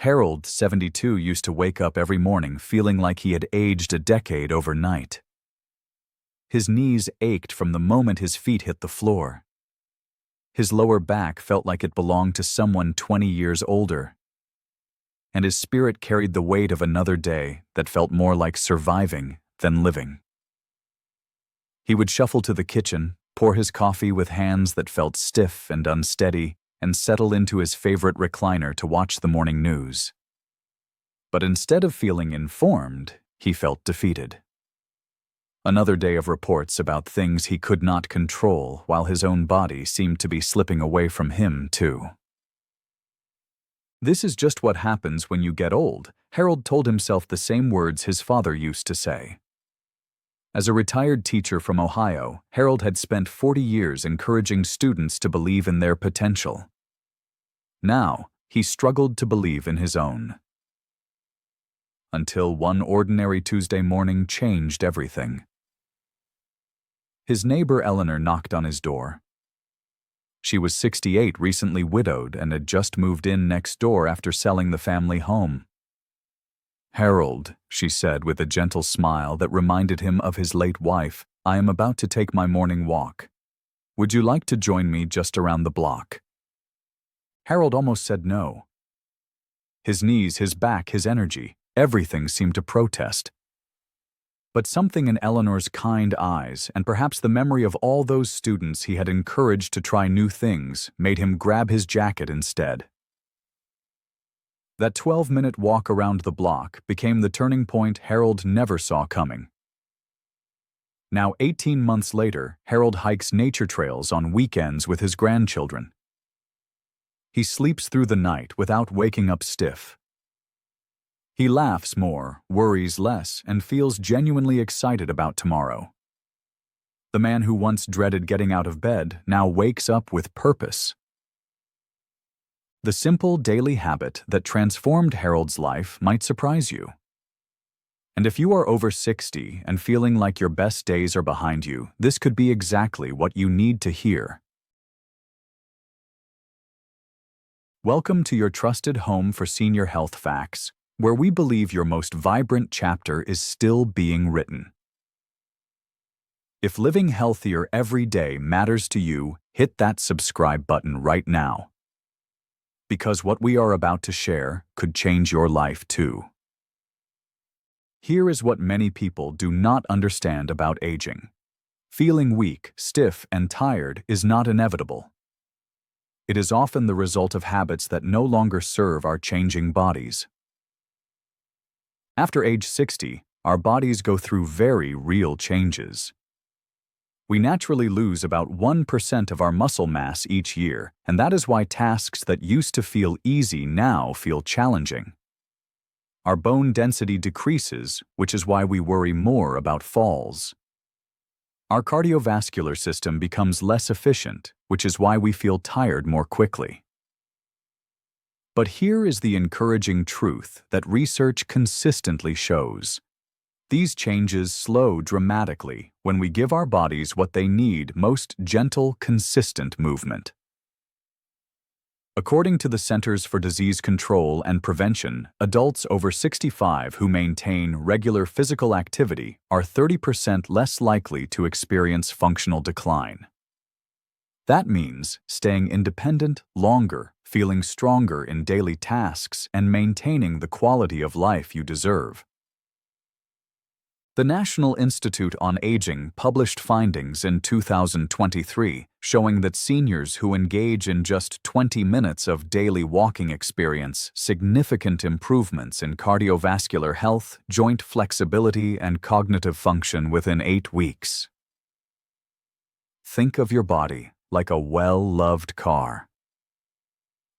Harold, 72, used to wake up every morning feeling like he had aged a decade overnight. His knees ached from the moment his feet hit the floor. His lower back felt like it belonged to someone 20 years older. And his spirit carried the weight of another day that felt more like surviving than living. He would shuffle to the kitchen, pour his coffee with hands that felt stiff and unsteady, and settle into his favorite recliner to watch the morning news. But instead of feeling informed, he felt defeated. Another day of reports about things he could not control, while his own body seemed to be slipping away from him, too. This is just what happens when you get old, Harold told himself the same words his father used to say. As a retired teacher from Ohio, Harold had spent 40 years encouraging students to believe in their potential. Now, he struggled to believe in his own. Until one ordinary Tuesday morning changed everything. His neighbor Eleanor knocked on his door. She was 68, recently widowed, and had just moved in next door after selling the family home. "Harold," she said with a gentle smile that reminded him of his late wife, "I am about to take my morning walk. Would you like to join me just around the block?" Harold almost said no. His knees, his back, his energy, everything seemed to protest. But something in Eleanor's kind eyes, and perhaps the memory of all those students he had encouraged to try new things, made him grab his jacket instead. That 12-minute walk around the block became the turning point Harold never saw coming. Now, 18 months later, Harold hikes nature trails on weekends with his grandchildren. He sleeps through the night without waking up stiff. He laughs more, worries less, and feels genuinely excited about tomorrow. The man who once dreaded getting out of bed now wakes up with purpose. The simple daily habit that transformed Harold's life might surprise you. And if you are over 60 and feeling like your best days are behind you, this could be exactly what you need to hear. Welcome to your trusted home for senior health facts, where we believe your most vibrant chapter is still being written. If living healthier every day matters to you, hit that subscribe button right now. Because what we are about to share could change your life too. Here is what many people do not understand about aging. Feeling weak, stiff, and tired is not inevitable. It is often the result of habits that no longer serve our changing bodies. After age 60, our bodies go through very real changes. We naturally lose about 1% of our muscle mass each year, and that is why tasks that used to feel easy now feel challenging. Our bone density decreases, which is why we worry more about falls. Our cardiovascular system becomes less efficient, which is why we feel tired more quickly. But here is the encouraging truth that research consistently shows. These changes slow dramatically when we give our bodies what they need: most gentle, consistent movement. According to the Centers for Disease Control and Prevention, adults over 65 who maintain regular physical activity are 30% less likely to experience functional decline. That means staying independent longer, feeling stronger in daily tasks, and maintaining the quality of life you deserve. The National Institute on Aging published findings in 2023 showing that seniors who engage in just 20 minutes of daily walking experience significant improvements in cardiovascular health, joint flexibility, and cognitive function within 8 weeks. Think of your body like a well-loved car.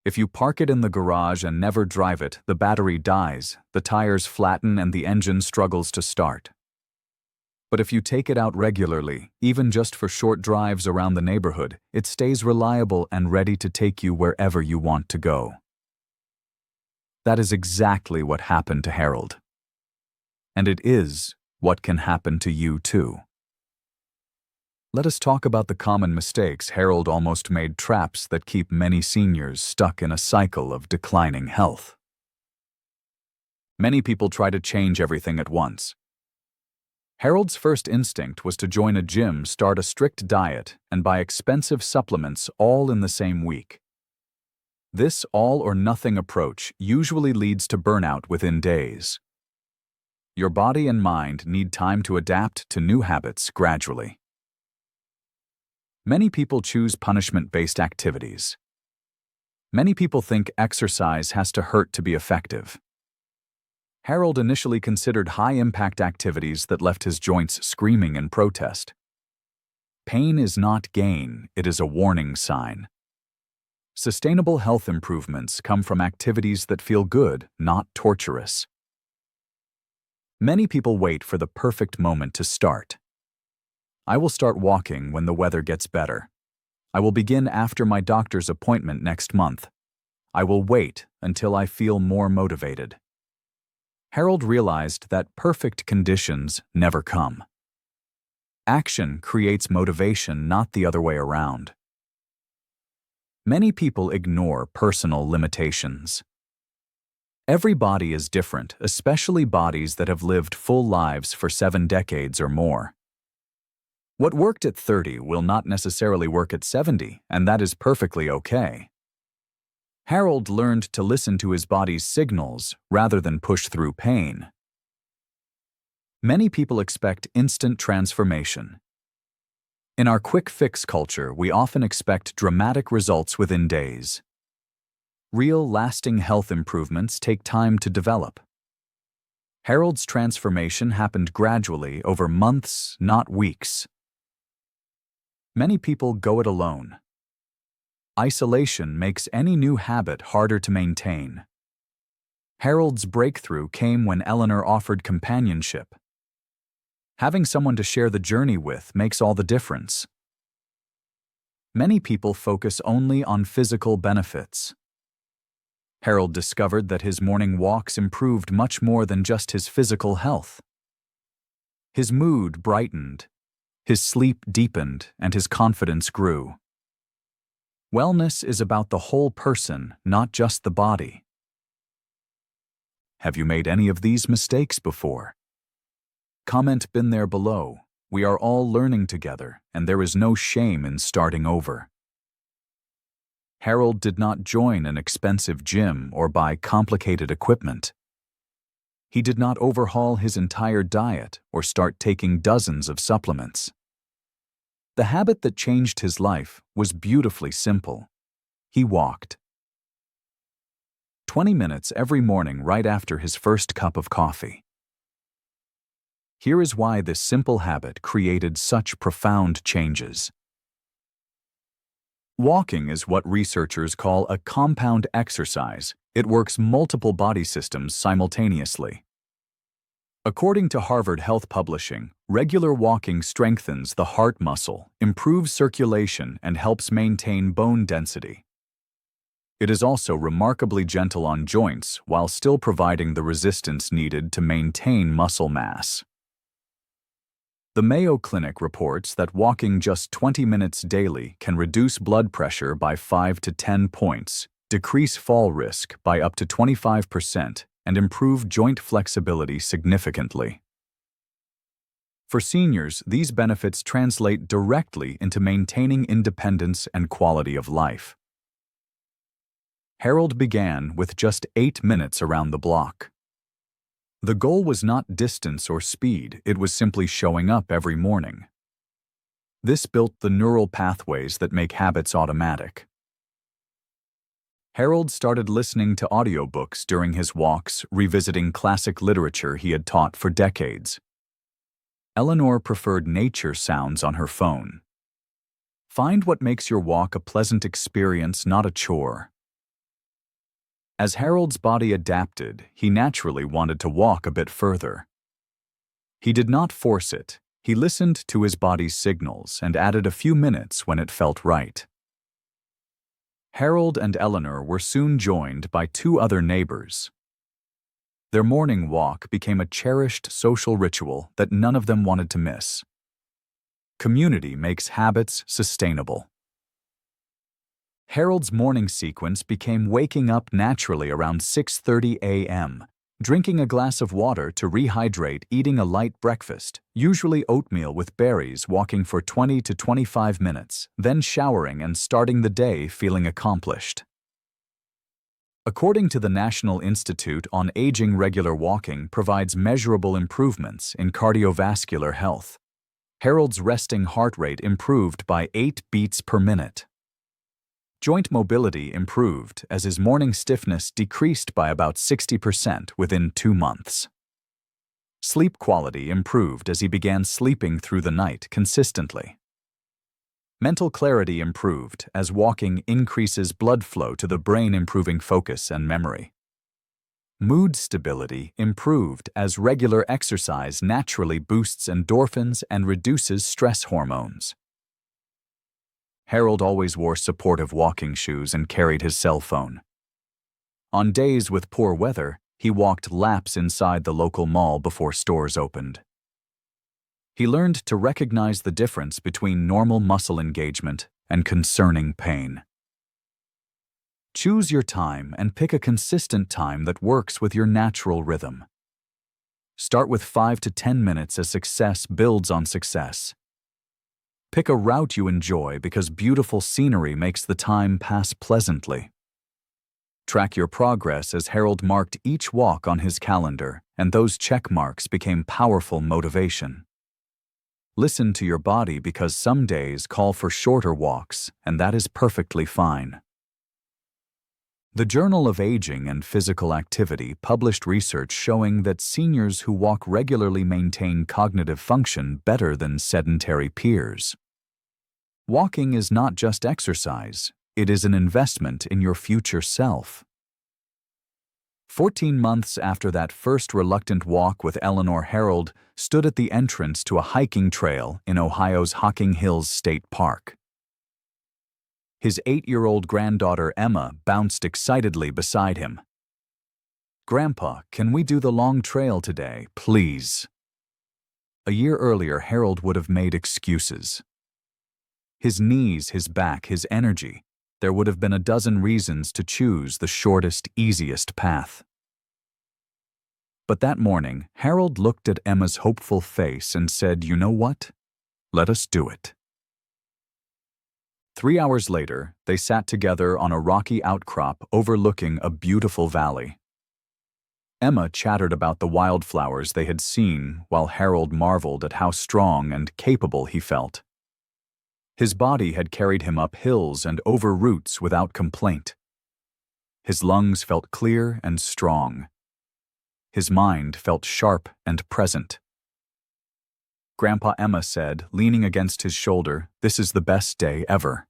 If you park it in the garage and never drive it, the battery dies, the tires flatten, and the engine struggles to start. But if you take it out regularly, even just for short drives around the neighborhood, it stays reliable and ready to take you wherever you want to go. That is exactly what happened to Harold. And it is what can happen to you too. Let us talk about the common mistakes Harold almost made, traps that keep many seniors stuck in a cycle of declining health. Many people try to change everything at once. Harold's first instinct was to join a gym, start a strict diet, and buy expensive supplements all in the same week. This all-or-nothing approach usually leads to burnout within days. Your body and mind need time to adapt to new habits gradually. Many people choose punishment-based activities. Many people think exercise has to hurt to be effective. Harold initially considered high-impact activities that left his joints screaming in protest. Pain is not gain, it is a warning sign. Sustainable health improvements come from activities that feel good, not torturous. Many people wait for the perfect moment to start. I will start walking when the weather gets better. I will begin after my doctor's appointment next month. I will wait until I feel more motivated. Harold realized that perfect conditions never come. Action creates motivation, not the other way around. Many people ignore personal limitations. Every body is different, especially bodies that have lived full lives for 7 decades or more. What worked at 30 will not necessarily work at 70, and that is perfectly okay. Harold learned to listen to his body's signals rather than push through pain. Many people expect instant transformation. In our quick-fix culture, we often expect dramatic results within days. Real, lasting health improvements take time to develop. Harold's transformation happened gradually over months, not weeks. Many people go it alone. Isolation makes any new habit harder to maintain. Harold's breakthrough came when Eleanor offered companionship. Having someone to share the journey with makes all the difference. Many people focus only on physical benefits. Harold discovered that his morning walks improved much more than just his physical health. His mood brightened, his sleep deepened, and his confidence grew. Wellness is about the whole person, not just the body. Have you made any of these mistakes before? Comment "Been there" below. We are all learning together, and there is no shame in starting over. Harold did not join an expensive gym or buy complicated equipment. He did not overhaul his entire diet or start taking dozens of supplements. The habit that changed his life was beautifully simple. He walked. 20 minutes every morning right after his first cup of coffee. Here is why this simple habit created such profound changes. Walking is what researchers call a compound exercise. It works multiple body systems simultaneously. According to Harvard Health Publishing, regular walking strengthens the heart muscle, improves circulation, and helps maintain bone density. It is also remarkably gentle on joints while still providing the resistance needed to maintain muscle mass. The Mayo Clinic reports that walking just 20 minutes daily can reduce blood pressure by 5 to 10 points, decrease fall risk by up to 25%, and improve joint flexibility significantly. For seniors, these benefits translate directly into maintaining independence and quality of life. Harold began with just 8 minutes around the block. The goal was not distance or speed, it was simply showing up every morning. This built the neural pathways that make habits automatic. Harold started listening to audiobooks during his walks, revisiting classic literature he had taught for decades. Eleanor preferred nature sounds on her phone. Find what makes your walk a pleasant experience, not a chore. As Harold's body adapted, he naturally wanted to walk a bit further. He did not force it. He listened to his body's signals and added a few minutes when it felt right. Harold and Eleanor were soon joined by 2 other neighbors. Their morning walk became a cherished social ritual that none of them wanted to miss. Community makes habits sustainable. Harold's morning sequence became waking up naturally around 6:30 a.m., Drinking a glass of water to rehydrate, eating a light breakfast, usually oatmeal with berries, walking for 20 to 25 minutes, then showering and starting the day feeling accomplished. According to the National Institute on Aging, regular walking provides measurable improvements in cardiovascular health. Harold's resting heart rate improved by 8 beats per minute. Joint mobility improved as his morning stiffness decreased by about 60% within 2 months. Sleep quality improved as he began sleeping through the night consistently. Mental clarity improved as walking increases blood flow to the brain, improving focus and memory. Mood stability improved as regular exercise naturally boosts endorphins and reduces stress hormones. Harold always wore supportive walking shoes and carried his cell phone. On days with poor weather, he walked laps inside the local mall before stores opened. He learned to recognize the difference between normal muscle engagement and concerning pain. Choose your time and pick a consistent time that works with your natural rhythm. Start with 5 to 10 minutes as success builds on success. Pick a route you enjoy because beautiful scenery makes the time pass pleasantly. Track your progress as Harold marked each walk on his calendar, and those check marks became powerful motivation. Listen to your body because some days call for shorter walks, and that is perfectly fine. The Journal of Aging and Physical Activity published research showing that seniors who walk regularly maintain cognitive function better than sedentary peers. Walking is not just exercise, it is an investment in your future self. 14 months after that first reluctant walk with Eleanor, Harold stood at the entrance to a hiking trail in Ohio's Hocking Hills State Park. His 8-year-old granddaughter Emma bounced excitedly beside him. "Grandpa, can we do the long trail today, please?" A year earlier, Harold would have made excuses. His knees, his back, his energy. There would have been a dozen reasons to choose the shortest, easiest path. But that morning, Harold looked at Emma's hopeful face and said, "You know what? Let us do it." 3 hours later, they sat together on a rocky outcrop overlooking a beautiful valley. Emma chattered about the wildflowers they had seen, while Harold marveled at how strong and capable he felt. His body had carried him up hills and over roots without complaint. His lungs felt clear and strong. His mind felt sharp and present. Grandpa, Emma said, leaning against his shoulder, "This is the best day ever."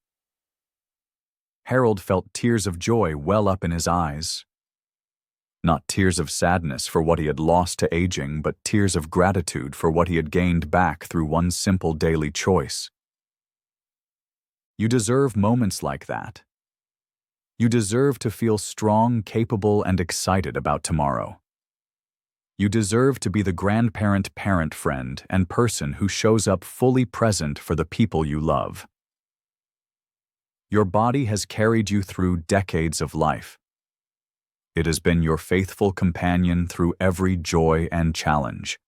Harold felt tears of joy well up in his eyes. Not tears of sadness for what he had lost to aging, but tears of gratitude for what he had gained back through one simple daily choice. You deserve moments like that. You deserve to feel strong, capable, and excited about tomorrow. You deserve to be the grandparent, parent, friend, and person who shows up fully present for the people you love. Your body has carried you through decades of life. It has been your faithful companion through every joy and challenge.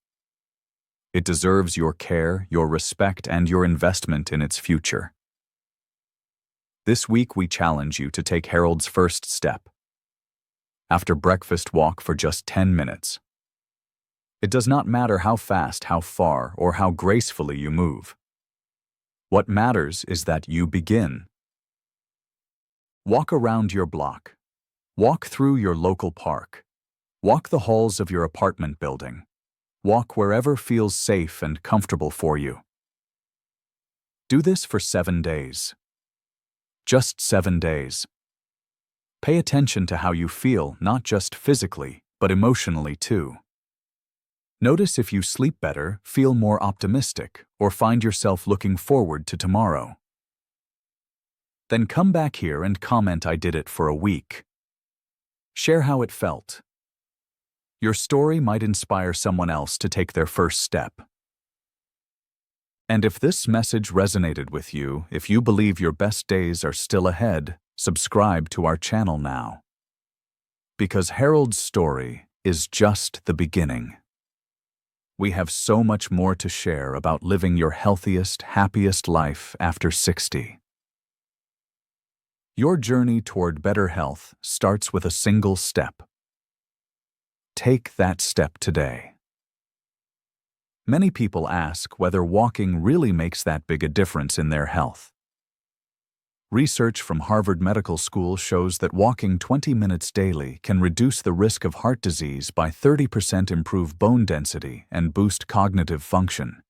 It deserves your care, your respect, and your investment in its future. This week, we challenge you to take Harold's first step. After breakfast, walk for just 10 minutes. It does not matter how fast, how far, or how gracefully you move. What matters is that you begin. Walk around your block. Walk through your local park. Walk the halls of your apartment building. Walk wherever feels safe and comfortable for you. Do this for 7 days. Just 7 days. Pay attention to how you feel, not just physically, but emotionally too. Notice if you sleep better, feel more optimistic, or find yourself looking forward to tomorrow. Then come back here and comment, "I did it for a week." Share how it felt. Your story might inspire someone else to take their first step. And if this message resonated with you, if you believe your best days are still ahead, subscribe to our channel now. Because Harold's story is just the beginning. We have so much more to share about living your healthiest, happiest life after 60. Your journey toward better health starts with a single step. Take that step today. Many people ask whether walking really makes that big a difference in their health. Research from Harvard Medical School shows that walking 20 minutes daily can reduce the risk of heart disease by 30%, improve bone density, and boost cognitive function.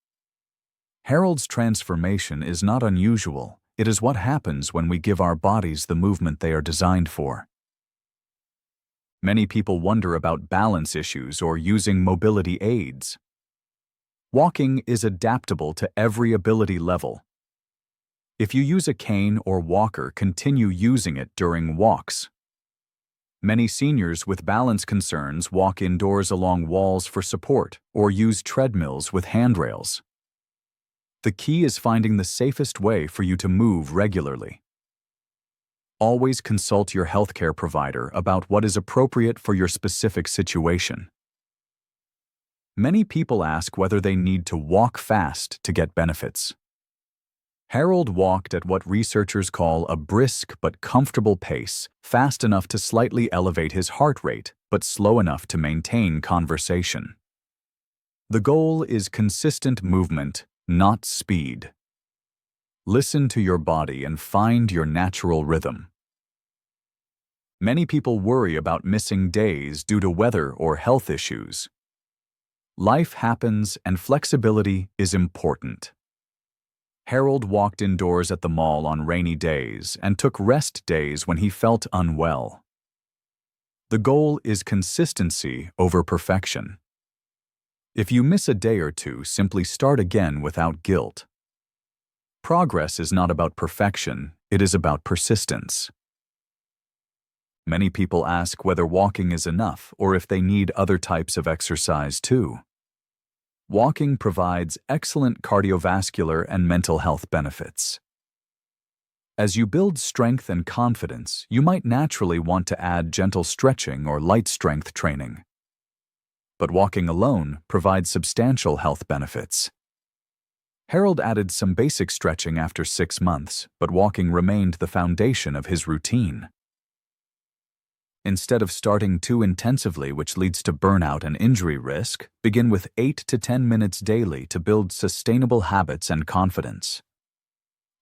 Harold's transformation is not unusual. It is what happens when we give our bodies the movement they are designed for. Many people wonder about balance issues or using mobility aids. Walking is adaptable to every ability level. If you use a cane or walker, continue using it during walks. Many seniors with balance concerns walk indoors along walls for support or use treadmills with handrails. The key is finding the safest way for you to move regularly. Always consult your healthcare provider about what is appropriate for your specific situation. Many people ask whether they need to walk fast to get benefits. Harold walked at what researchers call a brisk but comfortable pace, fast enough to slightly elevate his heart rate, but slow enough to maintain conversation. The goal is consistent movement, not speed. Listen to your body and find your natural rhythm. Many people worry about missing days due to weather or health issues. Life happens and flexibility is important. Harold walked indoors at the mall on rainy days and took rest days when he felt unwell. The goal is consistency over perfection. If you miss a day or two, simply start again without guilt. Progress is not about perfection, it is about persistence. Many people ask whether walking is enough or if they need other types of exercise too. Walking provides excellent cardiovascular and mental health benefits. As you build strength and confidence, you might naturally want to add gentle stretching or light strength training. But walking alone provides substantial health benefits. Harold added some basic stretching after 6 months, but walking remained the foundation of his routine. Instead of starting too intensively, which leads to burnout and injury risk, begin with 8 to 10 minutes daily to build sustainable habits and confidence.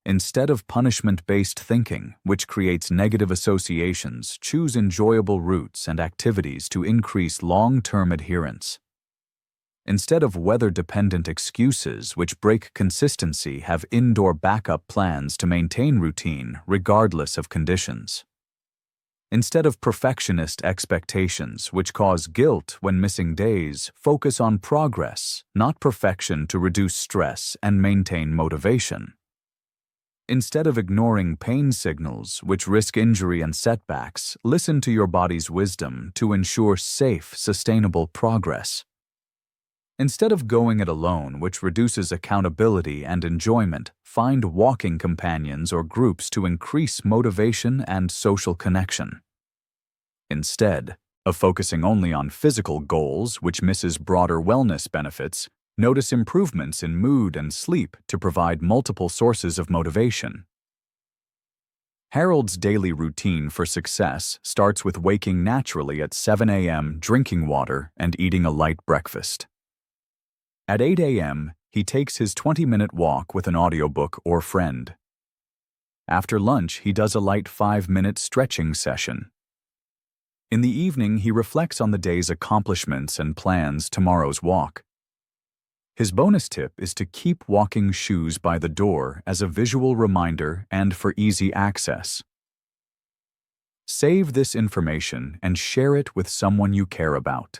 Instead of punishment-based thinking, which creates negative associations, choose enjoyable routes and activities to increase long-term adherence. Instead of weather-dependent excuses which break consistency, have indoor backup plans to maintain routine regardless of conditions. Instead of perfectionist expectations which cause guilt when missing days, focus on progress, not perfection, to reduce stress and maintain motivation. Instead of ignoring pain signals which risk injury and setbacks, listen to your body's wisdom to ensure safe, sustainable progress. Instead of going it alone, which reduces accountability and enjoyment, find walking companions or groups to increase motivation and social connection. Instead of focusing only on physical goals, which misses broader wellness benefits, notice improvements in mood and sleep to provide multiple sources of motivation. Harold's daily routine for success starts with waking naturally at 7 a.m., drinking water, and eating a light breakfast. At 8 a.m., he takes his 20-minute walk with an audiobook or friend. After lunch, he does a light 5-minute stretching session. In the evening, he reflects on the day's accomplishments and plans tomorrow's walk. His bonus tip is to keep walking shoes by the door as a visual reminder and for easy access. Save this information and share it with someone you care about.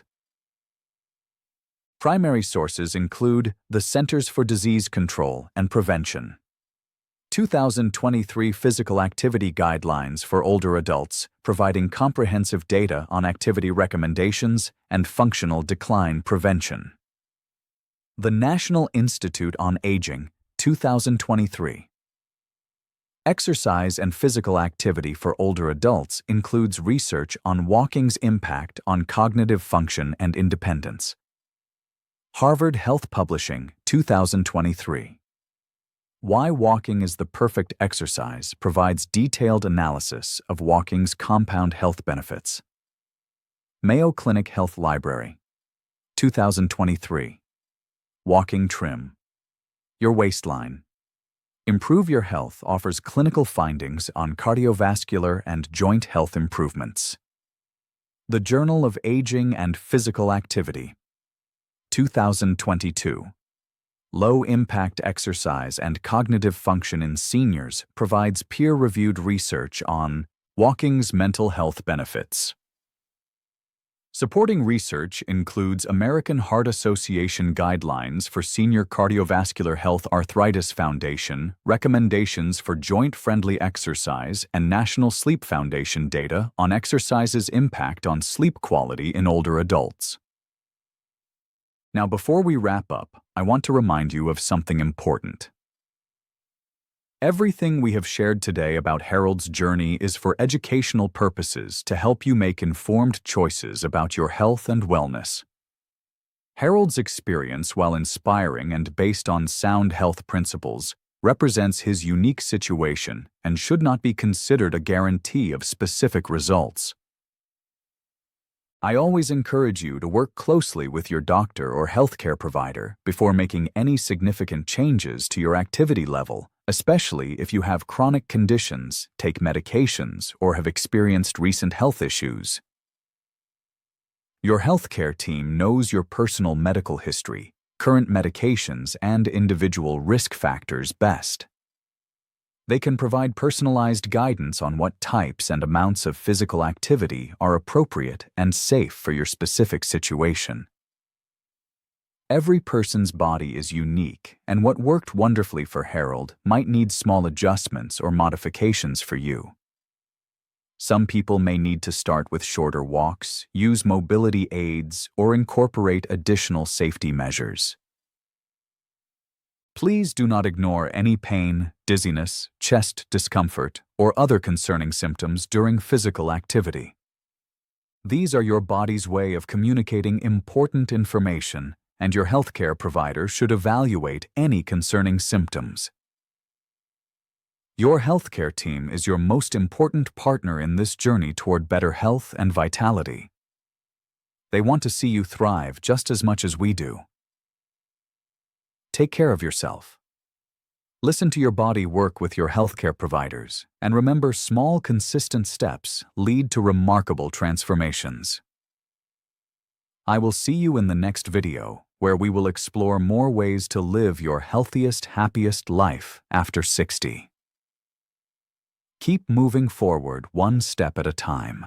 Primary sources include the Centers for Disease Control and Prevention, 2023 Physical Activity Guidelines for Older Adults, providing comprehensive data on activity recommendations and functional decline prevention. The National Institute on Aging, 2023. Exercise and physical activity for older adults includes research on walking's impact on cognitive function and independence. Harvard Health Publishing, 2023. Why Walking is the Perfect Exercise provides detailed analysis of walking's compound health benefits. Mayo Clinic Health Library, 2023. Walking Trim. Your waistline. Improve Your Health offers clinical findings on cardiovascular and joint health improvements. The Journal of Aging and Physical Activity, 2022. Low-impact exercise and cognitive function in seniors provides peer-reviewed research on walking's mental health benefits. Supporting research includes American Heart Association Guidelines for Senior Cardiovascular Health Arthritis Foundation, recommendations for joint-friendly exercise, and National Sleep Foundation data on exercise's impact on sleep quality in older adults. Now, before we wrap up, I want to remind you of something important. Everything we have shared today about Harold's journey is for educational purposes to help you make informed choices about your health and wellness. Harold's experience, while inspiring and based on sound health principles, represents his unique situation and should not be considered a guarantee of specific results. I always encourage you to work closely with your doctor or healthcare provider before making any significant changes to your activity level, especially if you have chronic conditions, take medications, or have experienced recent health issues. Your healthcare team knows your personal medical history, current medications, and individual risk factors best. They can provide personalized guidance on what types and amounts of physical activity are appropriate and safe for your specific situation. Every person's body is unique, and what worked wonderfully for Harold might need small adjustments or modifications for you. Some people may need to start with shorter walks, use mobility aids, or incorporate additional safety measures. Please do not ignore any pain, dizziness, chest discomfort, or other concerning symptoms during physical activity. These are your body's way of communicating important information, and your healthcare provider should evaluate any concerning symptoms. Your healthcare team is your most important partner in this journey toward better health and vitality. They want to see you thrive just as much as we do. Take care of yourself. Listen to your body work with your healthcare providers, and remember, small, consistent steps lead to remarkable transformations. I will see you in the next video, where we will explore more ways to live your healthiest, happiest life after 60. Keep moving forward one step at a time.